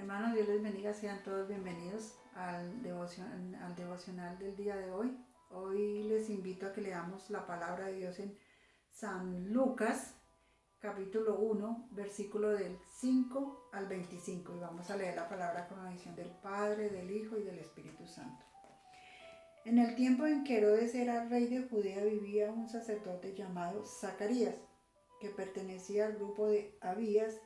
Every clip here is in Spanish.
Hermanos, Dios les bendiga, sean todos bienvenidos al devocional del día de hoy. Hoy les invito a que leamos la palabra de Dios en San Lucas, capítulo 1, versículo del 5 al 25. Y vamos a leer la palabra con la bendición del Padre, del Hijo y del Espíritu Santo. En el tiempo en que Herodes era rey de Judea vivía un sacerdote llamado Zacarías, que pertenecía al grupo de Abías.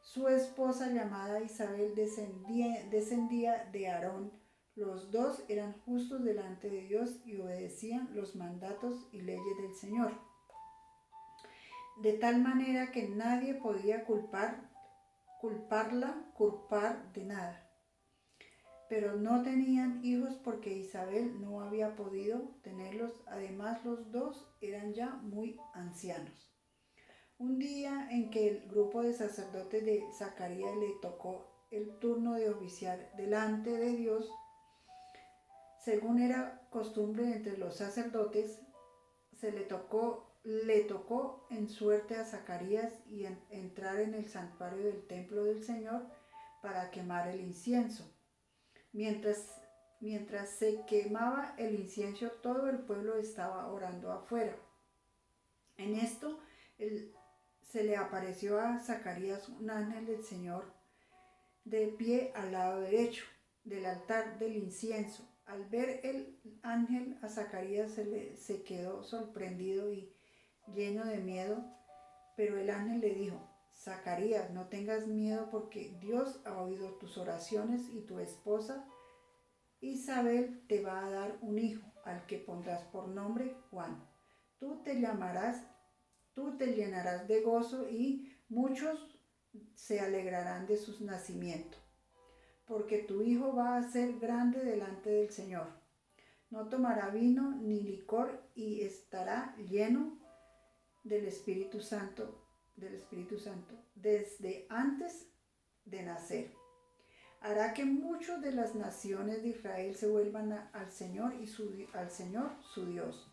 Su esposa llamada Isabel descendía de Aarón. Los dos eran justos delante de Dios y obedecían los mandatos y leyes del Señor, de tal manera que nadie podía culpar de nada. Pero no tenían hijos porque Isabel no había podido tenerlos. Además, los dos eran ya muy ancianos. Un día en que el grupo de sacerdotes de Zacarías le tocó el turno de oficiar delante de Dios, según era costumbre entre los sacerdotes, le tocó en suerte a Zacarías y entrar en el santuario del templo del Señor para quemar el incienso. Mientras se quemaba el incienso, todo el pueblo estaba orando afuera. En esto, se le apareció a Zacarías un ángel del Señor de pie al lado derecho del altar del incienso. Al ver el ángel, a Zacarías se quedó sorprendido y lleno de miedo, pero el ángel le dijo: Zacarías, no tengas miedo, porque Dios ha oído tus oraciones y tu esposa Isabel te va a dar un hijo, al que pondrás por nombre Juan. Tú te llenarás de gozo y muchos se alegrarán de su nacimiento, porque tu hijo va a ser grande delante del Señor. No tomará vino ni licor y estará lleno del Espíritu Santo, desde antes de nacer. Hará que muchos de las naciones de Israel se vuelvan al Señor al Señor su Dios.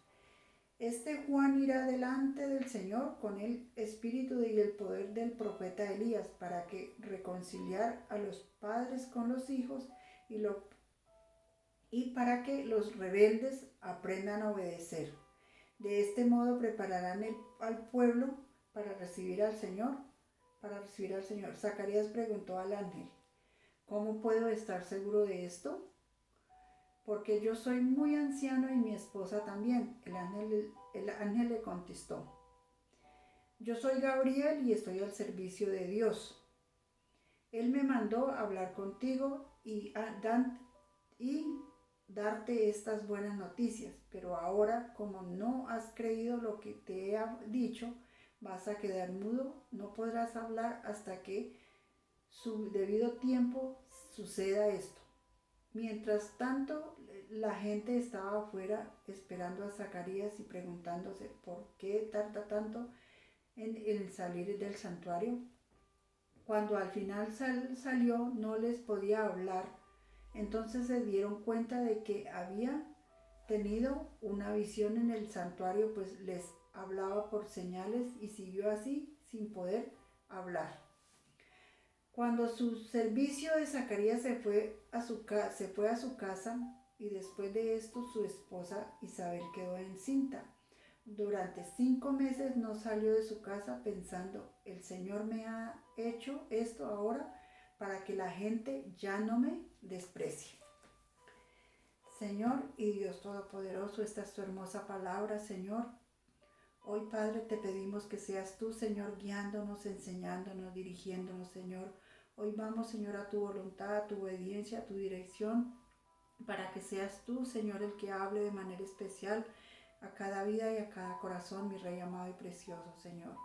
Este Juan irá delante del Señor con el espíritu y el poder del profeta Elías, para que reconciliar a los padres con los hijos y para que los rebeldes aprendan a obedecer. De este modo prepararán al pueblo para recibir al Señor. Zacarías preguntó al ángel: ¿Cómo puedo estar seguro de esto? Porque yo soy muy anciano y mi esposa también. El ángel le contestó: Yo soy Gabriel y estoy al servicio de Dios. Él me mandó hablar contigo y darte estas buenas noticias, pero ahora, como no has creído lo que te he dicho, vas a quedar mudo, no podrás hablar hasta que su debido tiempo suceda esto. Mientras tanto, la gente estaba afuera esperando a Zacarías y preguntándose por qué tarda tanto en salir del santuario. Cuando al final salió, no les podía hablar. Entonces se dieron cuenta de que había tenido una visión en el santuario, pues les hablaba por señales y siguió así sin poder hablar. Cuando su servicio de Zacarías se fue a su casa, y después de esto su esposa Isabel quedó encinta. Durante 5 meses no salió de su casa, pensando: el Señor me ha hecho esto ahora para que la gente ya no me desprecie. Señor y Dios Todopoderoso, esta es tu hermosa palabra, Señor. Hoy, Padre, te pedimos que seas tú, Señor, guiándonos, enseñándonos, dirigiéndonos, Señor. Hoy vamos, Señor, a tu voluntad, a tu obediencia, a tu dirección, para que seas tú, Señor, el que hable de manera especial a cada vida y a cada corazón, mi Rey amado y precioso, Señor.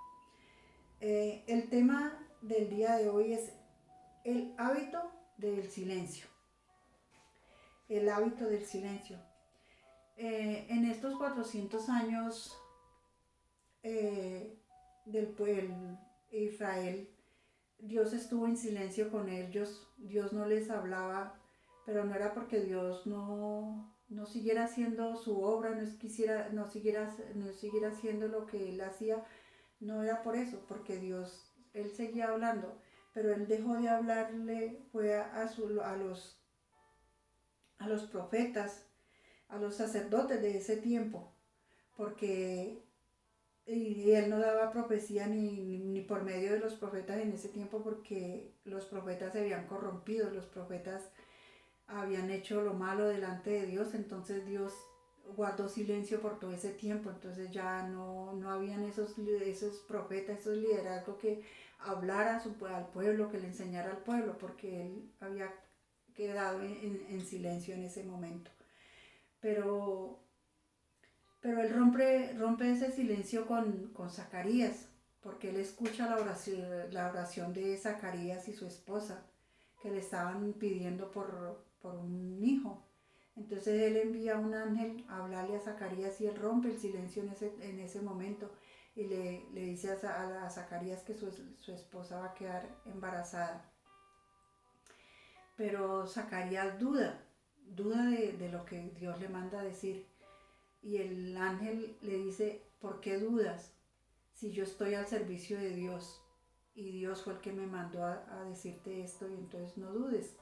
El tema del día de hoy es el hábito del silencio. El hábito del silencio. En estos 400 años del pueblo de Israel, Dios estuvo en silencio con ellos. Dios no les hablaba, pero no era porque Dios no siguiera haciendo su obra, no siguiera haciendo lo que Él hacía. No era por eso, porque Él seguía hablando, pero él dejó de hablarle, fue a los profetas, a los sacerdotes de ese tiempo, porque y él no daba profecía ni por medio de los profetas en ese tiempo, porque los profetas se habían corrompido, los profetas habían hecho lo malo delante de Dios, entonces Dios guardó silencio por todo ese tiempo, entonces ya no habían esos profetas, esos liderazgos que hablara al pueblo, que le enseñara al pueblo, porque él había quedado en silencio en ese momento. Pero él rompe ese silencio con Zacarías, porque él escucha la oración de Zacarías y su esposa, que le estaban pidiendo por un hijo. Entonces él envía a un ángel a hablarle a Zacarías y él rompe el silencio en ese momento y le dice a Zacarías que su esposa va a quedar embarazada. Pero Zacarías duda de lo que Dios le manda a decir. Y el ángel le dice, ¿por qué dudas? Si yo estoy al servicio de Dios y Dios fue el que me mandó a decirte esto, y entonces no dudes.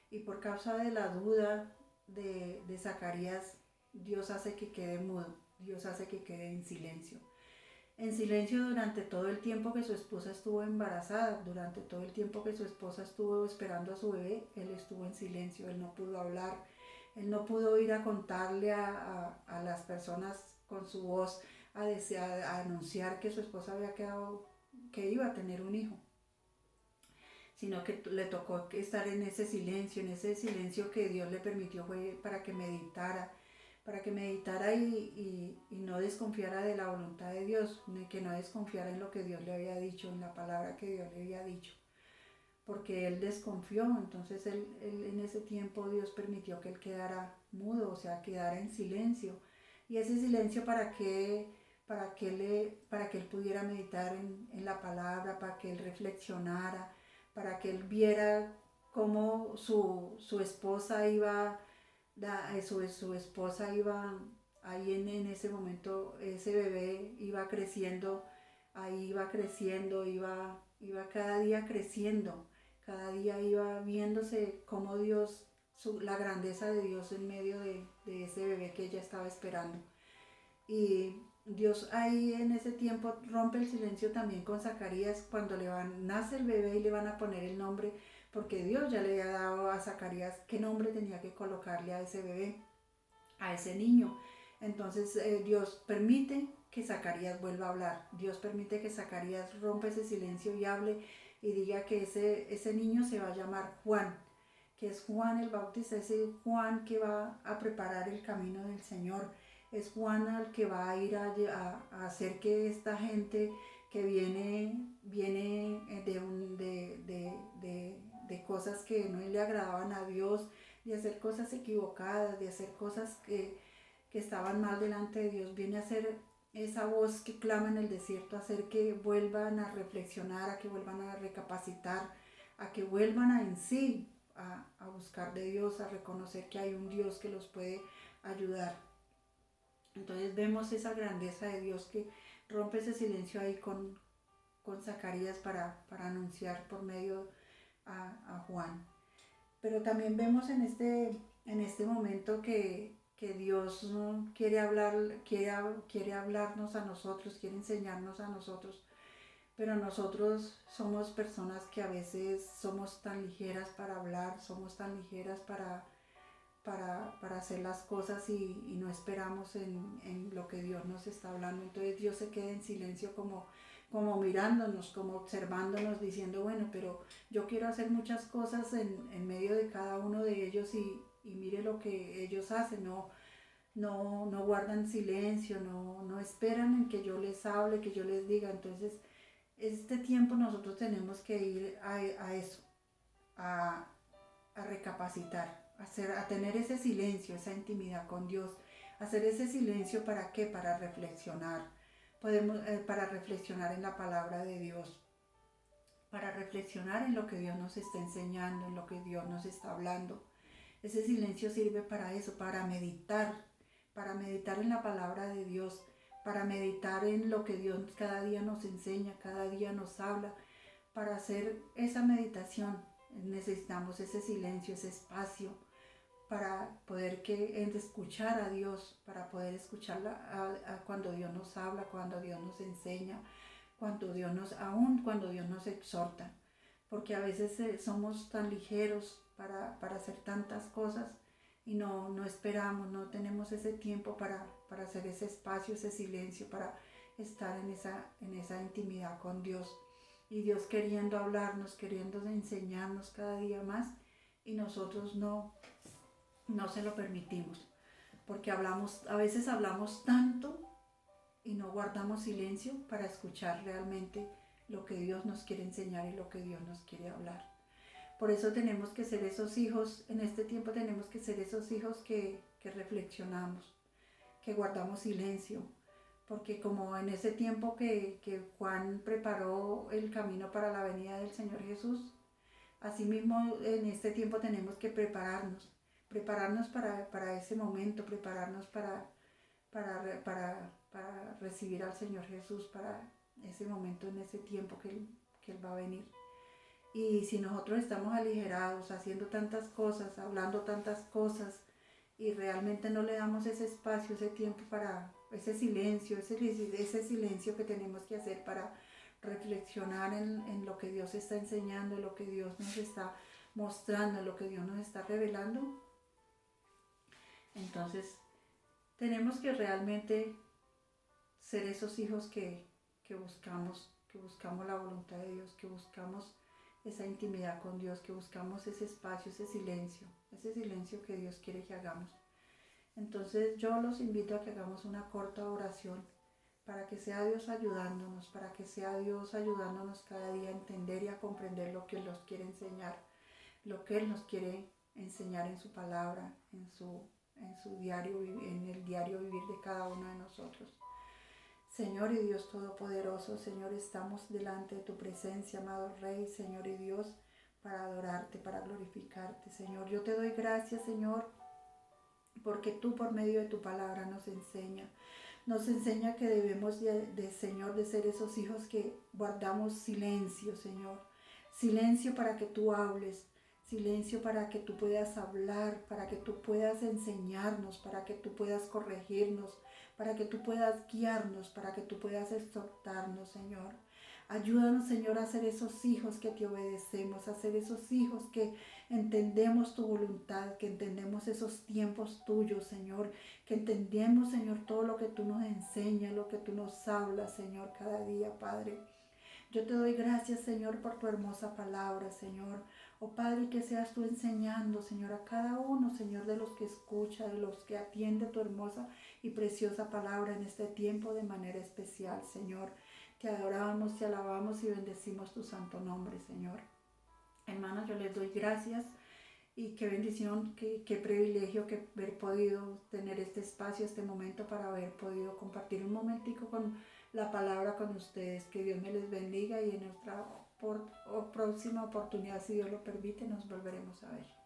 Y por causa de la duda de Zacarías, Dios hace que quede mudo, Dios hace que quede en silencio durante todo el tiempo que su esposa estuvo embarazada, durante todo el tiempo que su esposa estuvo esperando a su bebé, él estuvo en silencio, él no pudo hablar, él no pudo ir a contarle a las personas con su voz, a anunciar que su esposa había quedado, que iba a tener un hijo, sino que le tocó estar en ese silencio que Dios le permitió fue para que meditara y no desconfiara de la voluntad de Dios, que no desconfiara en lo que Dios le había dicho, en la palabra que Dios le había dicho, porque él desconfió, entonces él en ese tiempo Dios permitió que él quedara mudo, o sea, quedara en silencio, y ese silencio para que él pudiera meditar en la palabra, para que él reflexionara, para que él viera cómo su esposa iba, su esposa iba ahí en ese momento, ese bebé iba creciendo, ahí iba creciendo, iba cada día creciendo, cada día iba viéndose cómo Dios, la grandeza de Dios en medio de ese bebé que ella estaba esperando. Y Dios ahí en ese tiempo rompe el silencio también con Zacarías cuando nace el bebé y le van a poner el nombre, porque Dios ya le había dado a Zacarías qué nombre tenía que colocarle a ese bebé, a ese niño. Entonces Dios permite que Zacarías vuelva a hablar, Dios permite que Zacarías rompa ese silencio y hable y diga que ese niño se va a llamar Juan, que es Juan el Bautista, ese Juan que va a preparar el camino del Señor, es Juan al que va a ir a hacer que esta gente que viene de cosas que no le agradaban a Dios, de hacer cosas equivocadas, de hacer cosas que estaban mal delante de Dios, viene a ser esa voz que clama en el desierto, a hacer que vuelvan a reflexionar, a que vuelvan a recapacitar, a que vuelvan en sí a buscar de Dios, a reconocer que hay un Dios que los puede ayudar. Entonces vemos esa grandeza de Dios que rompe ese silencio ahí con Zacarías para anunciar por medio a Juan. Pero también vemos en este momento que Dios quiere hablarnos a nosotros, quiere enseñarnos a nosotros, pero nosotros somos personas que a veces somos tan ligeras para hablar, somos tan ligeras para hacer las cosas y no esperamos en lo que Dios nos está hablando. Entonces Dios se queda en silencio como mirándonos, como observándonos, diciendo, bueno, pero yo quiero hacer muchas cosas en medio de cada uno de ellos y mire lo que ellos hacen, no guardan silencio, no esperan en que yo les hable, que yo les diga. Entonces, este tiempo nosotros tenemos que ir a eso, a recapacitar, a tener ese silencio, esa intimidad con Dios, hacer ese silencio ¿para qué? Para reflexionar, para reflexionar en la palabra de Dios, para reflexionar en lo que Dios nos está enseñando, en lo que Dios nos está hablando. Ese silencio sirve para eso, para meditar en la palabra de Dios, para meditar en lo que Dios cada día nos enseña, cada día nos habla, para hacer esa meditación necesitamos ese silencio, ese espacio, para poder escuchar a Dios, para poder escucharla cuando Dios nos habla, cuando Dios nos enseña, aún cuando Dios nos exhorta, porque a veces somos tan ligeros para hacer tantas cosas y no esperamos, no tenemos ese tiempo para hacer ese espacio, ese silencio, para estar en esa intimidad con Dios. Y Dios queriendo hablarnos, queriendo enseñarnos cada día más, y nosotros no se lo permitimos, porque a veces hablamos tanto y no guardamos silencio para escuchar realmente lo que Dios nos quiere enseñar y lo que Dios nos quiere hablar. Por eso tenemos que ser esos hijos, en este tiempo tenemos que ser esos hijos que reflexionamos, que guardamos silencio, porque como en ese tiempo que Juan preparó el camino para la venida del Señor Jesús, asimismo en este tiempo tenemos que prepararnos para ese momento, prepararnos para recibir al Señor Jesús, para ese momento, en ese tiempo que Él va a venir. Y si nosotros estamos aligerados, haciendo tantas cosas, hablando tantas cosas, y realmente no le damos ese espacio, ese tiempo para ese silencio que tenemos que hacer para reflexionar en lo que Dios está enseñando, en lo que Dios nos está mostrando, en lo que Dios nos está revelando, entonces tenemos que realmente ser esos hijos que buscamos la voluntad de Dios, que buscamos esa intimidad con Dios, que buscamos ese espacio, ese silencio que Dios quiere que hagamos. Entonces yo los invito a que hagamos una corta oración para que sea Dios ayudándonos, cada día a entender y a comprender lo que Él nos quiere enseñar, lo que Él nos quiere enseñar en su palabra, en el diario vivir de cada uno de nosotros. Señor y Dios Todopoderoso, Señor, estamos delante de tu presencia, amado Rey, Señor y Dios, para adorarte, para glorificarte. Señor, yo te doy gracias, Señor, porque tú por medio de tu palabra nos enseña que debemos Señor, de ser esos hijos que guardamos silencio, Señor. Silencio para que tú hables, silencio para que tú puedas hablar, para que tú puedas enseñarnos, para que tú puedas corregirnos, para que tú puedas guiarnos, para que tú puedas exhortarnos, Señor. Ayúdanos, Señor, a ser esos hijos que te obedecemos, a ser esos hijos que entendemos tu voluntad, que entendemos esos tiempos tuyos, Señor, que entendemos, Señor, todo lo que tú nos enseñas, lo que tú nos hablas, Señor, cada día, Padre. Yo te doy gracias, Señor, por tu hermosa palabra, Señor. Oh Padre, que seas tú enseñando, Señor, a cada uno, Señor, de los que escucha, de los que atiende tu hermosa y preciosa palabra en este tiempo de manera especial, Señor. Te adoramos, te alabamos y bendecimos tu santo nombre, Señor. Hermanos, yo les doy gracias y qué bendición, qué privilegio que haber podido tener este espacio, este momento para haber podido compartir un momentico con la palabra con ustedes. Que Dios me les bendiga y en nuestra próxima oportunidad, si Dios lo permite, nos volveremos a ver.